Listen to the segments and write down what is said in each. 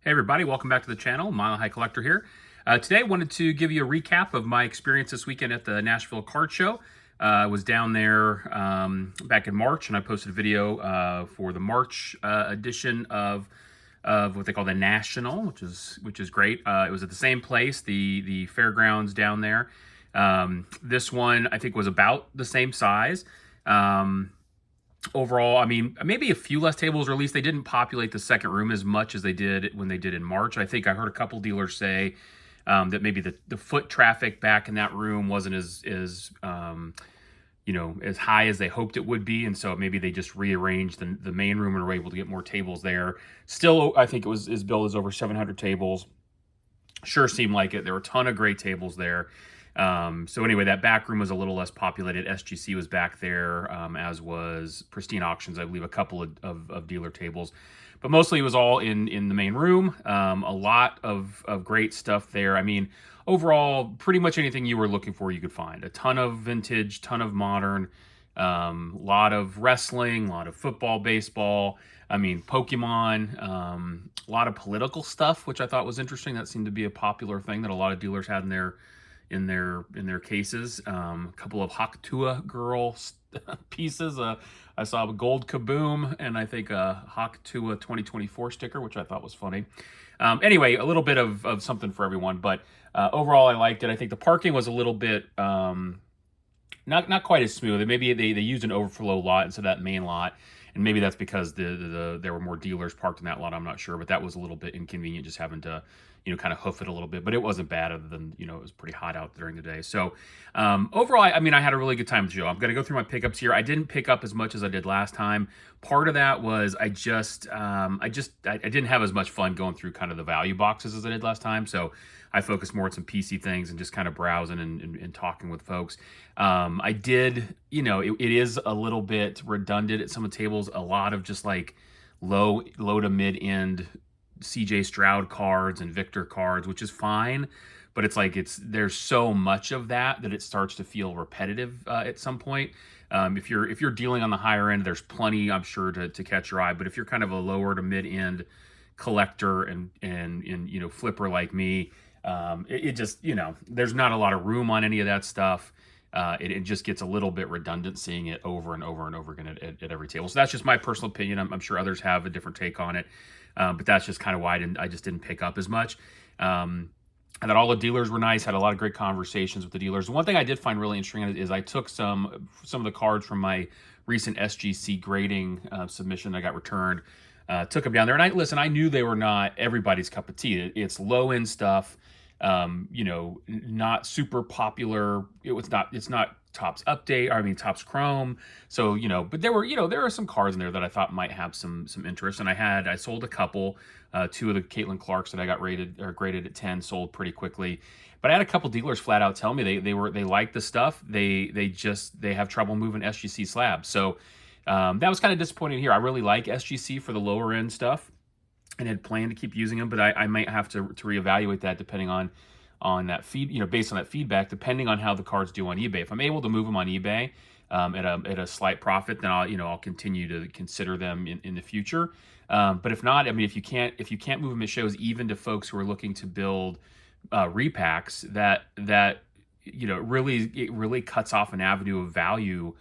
Hey everybody, welcome back to the channel. Mile High Collector here. Today I wanted to give you a recap of my experience this weekend at the Nashville Card Show. I was down there back in March, and I posted a video for the March edition of what they call the Nash-ional, which is great. It was at the same place, the fairgrounds down there. This one I think was about the same size. Overall, I mean, maybe a few less tables, or at least they didn't populate the second room as much as they did when they did in March. I think I heard a couple dealers say that maybe the foot traffic back in that room wasn't as high as they hoped it would be, and so maybe they just rearranged the main room and were able to get more tables there. Still, I think it was billed as over 700 tables. Sure seemed like it. There were a ton of great tables there. So anyway, that back room was a little less populated. SGC was back there, as was Pristine Auctions, I believe, a couple of dealer tables. But mostly it was all in the main room. A lot of great stuff there. I mean, overall, pretty much anything you were looking for you could find. A ton of vintage, ton of modern, lot of wrestling, a lot of football, baseball. I mean, Pokemon, a lot of political stuff, which I thought was interesting. That seemed to be a popular thing that a lot of dealers had in their cases. A couple of Haktua girl pieces. I saw a gold Kaboom and I think a Haktua 2024 sticker, which I thought was funny. Anyway, a little bit of something for everyone, but overall I liked it. I think the parking was a little bit not quite as smooth. Maybe they used an overflow lot instead of that main lot, and maybe that's because there were more dealers parked in that lot. I'm not sure, but that was a little bit inconvenient, just having to kind of hoof it a little bit. But it wasn't bad, other than it was pretty hot out during the day. So overall, I mean, I had a really good time at the show. I'm gonna go through my pickups here. I didn't pick up as much as I did last time. Part of that was I didn't have as much fun going through kind of the value boxes as I did last time. So I focused more on some PC things and just kind of browsing and talking with folks. I did, it is a little bit redundant at some of the tables. A lot of just like low to mid end CJ Stroud cards and Victor cards, which is fine, but it's like there's so much of that it starts to feel repetitive at some point. If you're dealing on the higher end, there's plenty, I'm sure, to catch your eye. But if you're kind of a lower to mid end collector and flipper like me, it just, there's not a lot of room on any of that stuff. It just gets a little bit redundant seeing it over and over and over again at every table. So that's just my personal opinion. I'm sure others have a different take on it. But that's just kind of why I just didn't pick up as much. I thought all the dealers were nice, had a lot of great conversations with the dealers. One thing I did find really interesting is I took some of the cards from my recent SGC grading submission that got returned, took them down there. And I knew they were not everybody's cup of tea. It's low-end stuff, not super popular. It's not Topps Update, Topps Chrome. So, but there are some cards in there that I thought might have some interest. And I sold a couple, two of the Caitlin Clarks that I got graded at 10 sold pretty quickly. But I had a couple dealers flat out tell me they like the stuff. They have trouble moving SGC slabs. So that was kind of disappointing here. I really like SGC for the lower end stuff and had planned to keep using them, but I might have to reevaluate that depending on that based on that feedback, depending on how the cards do on eBay. If I'm able to move them on eBay at a slight profit, then I'll continue to consider them in the future. But if not, if you can't move them at shows, even to folks who are looking to build repacks, that it really cuts off an avenue of value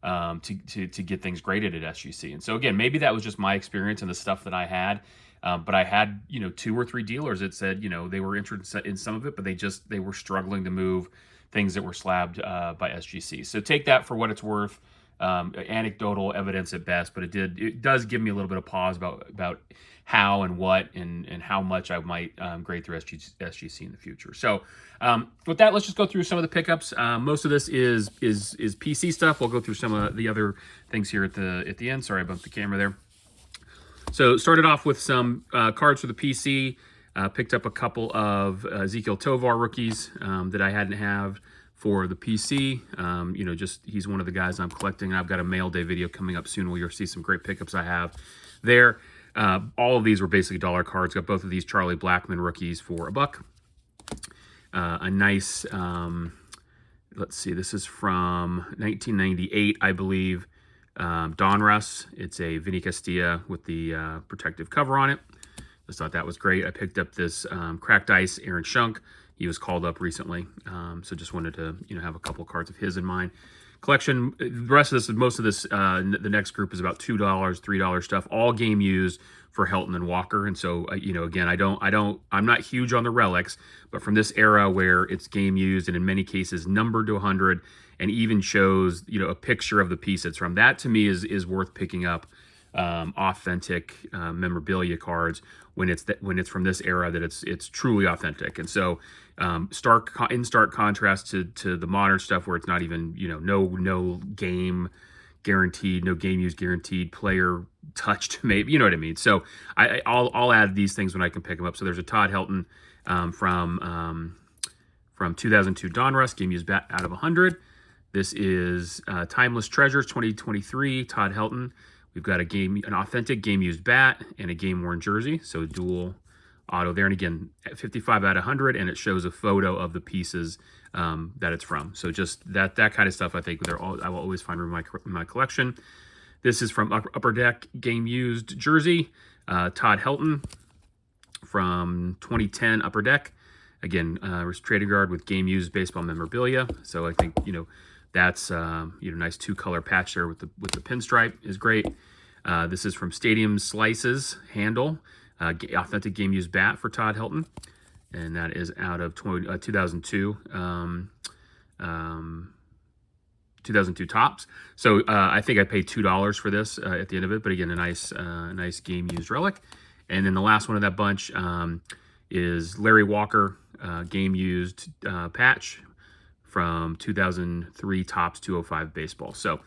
to get things graded at SGC. And so again, maybe that was just my experience and the stuff that I had. But I had, 2 or 3 dealers that said, they were interested in some of it, but they were struggling to move things that were slabbed by SGC. So take that for what it's worth. Anecdotal evidence at best, but it does give me a little bit of pause about how and what and how much I might grade through SGC in the future. So with that, let's just go through some of the pickups. Most of this is PC stuff. We'll go through some of the other things here at the end. Sorry, I bumped the camera there. So started off with some cards for the PC. Picked up a couple of Ezekiel Tovar rookies that I hadn't have for the PC. He's one of the guys I'm collecting. I've got a mail day video coming up soon where you'll see some great pickups I have there. All of these were basically dollar cards. Got both of these Charlie Blackmon rookies for $1. A nice, let's see, this is from 1998, I believe. Donruss. It's a Vinny Castilla with the protective cover on it. Just thought that was great. I picked up this Cracked Ice Aaron Shunk. He was called up recently, so just wanted to have a couple cards of his in mind. Collection. The rest of this, most of this, the next group is about $2, $3 stuff, all game used for Helton and Walker. And so again, I'm not huge on the relics, but from this era where it's game used and in many cases numbered to 100 and even shows a picture of the piece it's from, that to me is worth picking up. Authentic memorabilia cards when it's from this era, that it's truly authentic. And so in stark contrast to the modern stuff where it's not even no game guaranteed, no game use guaranteed, player touched, maybe, you know what I mean. So I'll add these things when I can pick them up. So there's a Todd Helton from 2002 Donruss, game used out of 100. This is Timeless Treasures 2023 Todd Helton. We've got an authentic game-used bat and a game-worn jersey, so dual auto there. And again, 55 out of 100, and it shows a photo of the pieces that it's from. So just that kind of stuff, I think I will always find room in my collection. This is from Upper Deck game-used jersey, Todd Helton from 2010 Upper Deck. Again, trading card with game-used baseball memorabilia. So I think that's nice 2-color patch there with the pinstripe is great. This is from Stadium Slices handle, authentic game used bat for Todd Helton, and that is out of 2002 Topps. So I think I paid $2 for this at the end of it, but again, a nice game used relic. And then the last one of that bunch is Larry Walker game used patch from 2003 Topps 205 baseball. So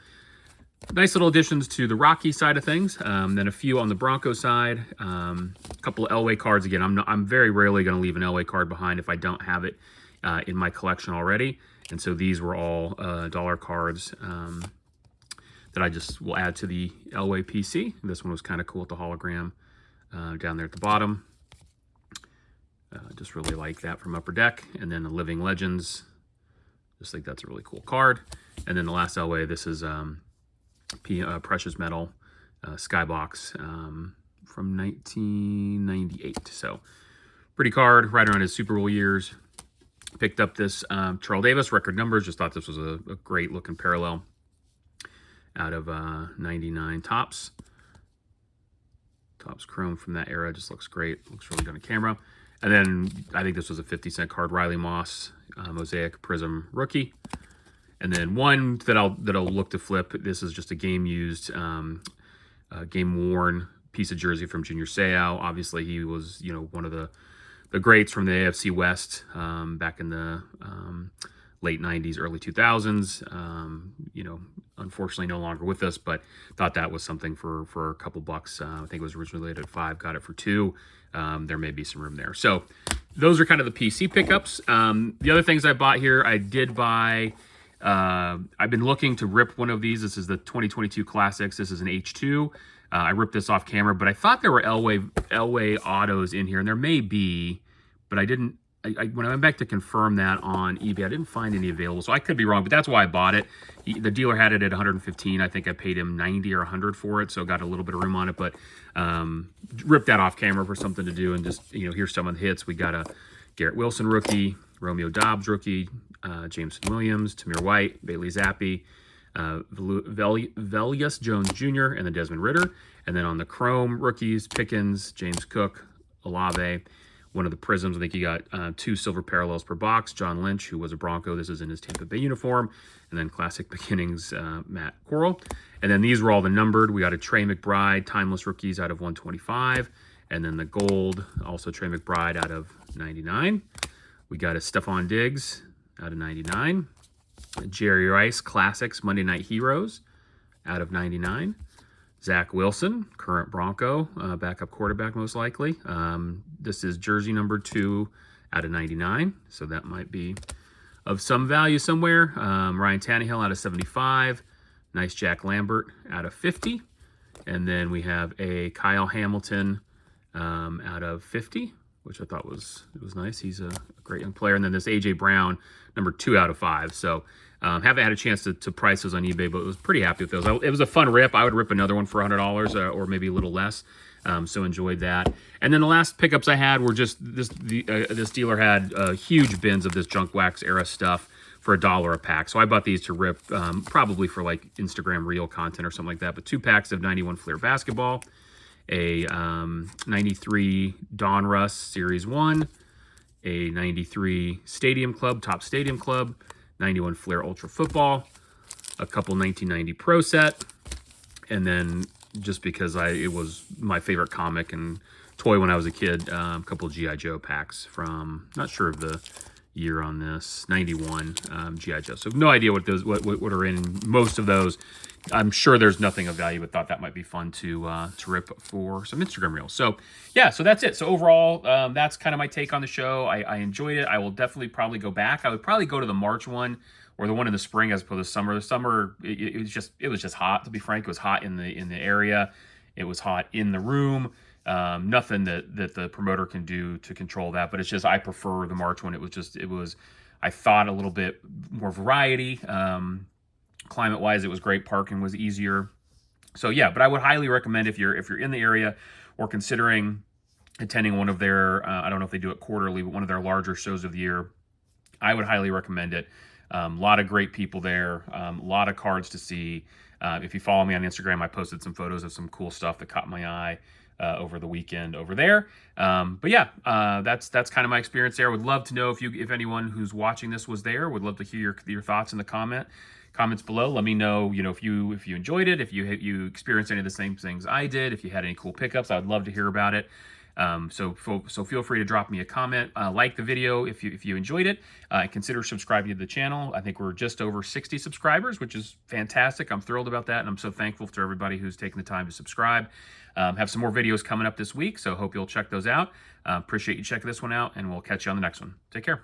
nice little additions to the Rocky side of things. Then a few on the Bronco side. A couple of Elway cards. Again, I'm very rarely going to leave an Elway card behind if I don't have it in my collection already. And so these were all dollar cards that I just will add to the Elway PC. This one was kind of cool with the hologram down there at the bottom. Just really like that from Upper Deck. And then the Living Legends. Just think that's a really cool card. And then the last Elway, this is Precious Metal Skybox from 1998. So pretty card, right around his Super Bowl years. Picked up this Charles Davis record numbers. Just thought this was a great looking parallel out of 99 Topps. Topps Chrome from that era. Just looks great. Looks really good on camera. And then I think this was a 50-cent card, Riley Moss Mosaic Prism rookie. And then one that I'll look to flip. This is just a game used, game worn piece of jersey from Junior Seau. Obviously, he was one of the greats from the AFC West back in the late 90s, early 2000s. Unfortunately no longer with us, but thought that was something for a couple bucks. I think it was originally rated at $5, got it for $2. There may be some room there. So those are kind of the PC pickups. The other things I bought here, I did buy, I've been looking to rip one of these. This is the 2022 Classics. This is an H2. I ripped this off camera, but I thought there were Elway autos in here, and there may be, but I didn't. When I went back to confirm that on eBay, I didn't find any available, so I could be wrong, but that's why I bought it. The dealer had it at 115. I think I paid him 90 or 100 for it, so got a little bit of room on it, but ripped that off camera for something to do, and just, here's some of the hits. We got a Garrett Wilson rookie, Romeo Dobbs rookie, Jameson Williams, Tamir White, Bailey Zappi, Velius Jones Jr., and then Desmond Ritter. And then on the Chrome rookies, Pickens, James Cook, Olave. One of the Prisms, I think he got 2 silver parallels per box. John Lynch, who was a Bronco. This is in his Tampa Bay uniform. And then Classic Beginnings, Matt Corral. And then these were all the numbered. We got a Trey McBride, Timeless Rookies out of 125. And then the gold, also Trey McBride out of 99. We got a Stephon Diggs out of 99. Jerry Rice, Classics, Monday Night Heroes out of 99. Zach Wilson, current Bronco, backup quarterback most likely. This is jersey number 2 out of 99, so that might be of some value somewhere. Ryan Tannehill out of 75. Nice Jack Lambert out of 50. And then we have a Kyle Hamilton out of 50, which I thought was nice. He's a great young player. And then this A.J. Brown, number 2 out of 5. So haven't had a chance to price those on eBay, but was pretty happy with those. It was a fun rip. I would rip another one for $100 or maybe a little less. So enjoyed that. And then the last pickups I had were just this dealer had huge bins of this junk wax era stuff for $1 a pack. So I bought these to rip, probably for like Instagram reel content or something like that. But 2 packs of 91 Fleer basketball, a 93 Donruss Series 1, a 93 Stadium Club, Top Stadium Club, 91 Fleer Ultra Football, a couple 1990 Pro Set, and then just because it was my favorite comic and toy when I was a kid, a couple G.I. Joe packs from, not sure of the year on this, 91 G.I. Joe. So no idea what those what are in most of those. I'm sure there's nothing of value, but thought that might be fun to rip for some Instagram reels. So yeah, so that's it. So overall, that's kind of my take on the show. I enjoyed it. I will definitely probably go back. I would probably go to the March one or the one in the spring as opposed to summer. The summer, it was just hot. To be frank, it was hot in the area. It was hot in the room. Nothing that the promoter can do to control that, but it's just I prefer the March one. It was I thought a little bit more variety. Climate wise, it was great. Parking was easier. So yeah, but I would highly recommend if you're in the area or considering attending one of their I don't know if they do it quarterly, but one of their larger shows of the year, I would highly recommend it. A lot of great people there, a lot of cards to see. If you follow me on Instagram, I posted some photos of some cool stuff that caught my eye over the weekend over there. But yeah, that's kind of my experience there. Would love to know if anyone who's watching this was there. Would love to hear your thoughts in the comments below. Let me know, if you enjoyed it, if you experienced any of the same things I did, if you had any cool pickups. I would love to hear about it. So feel free to drop me a comment, like the video if you enjoyed it, consider subscribing to the channel. I think we're just over 60 subscribers, which is fantastic. I'm thrilled about that, and I'm so thankful to everybody who's taken the time to subscribe. Have some more videos coming up this week, so hope you'll check those out. Appreciate you checking this one out, and we'll catch you on the next one. Take care.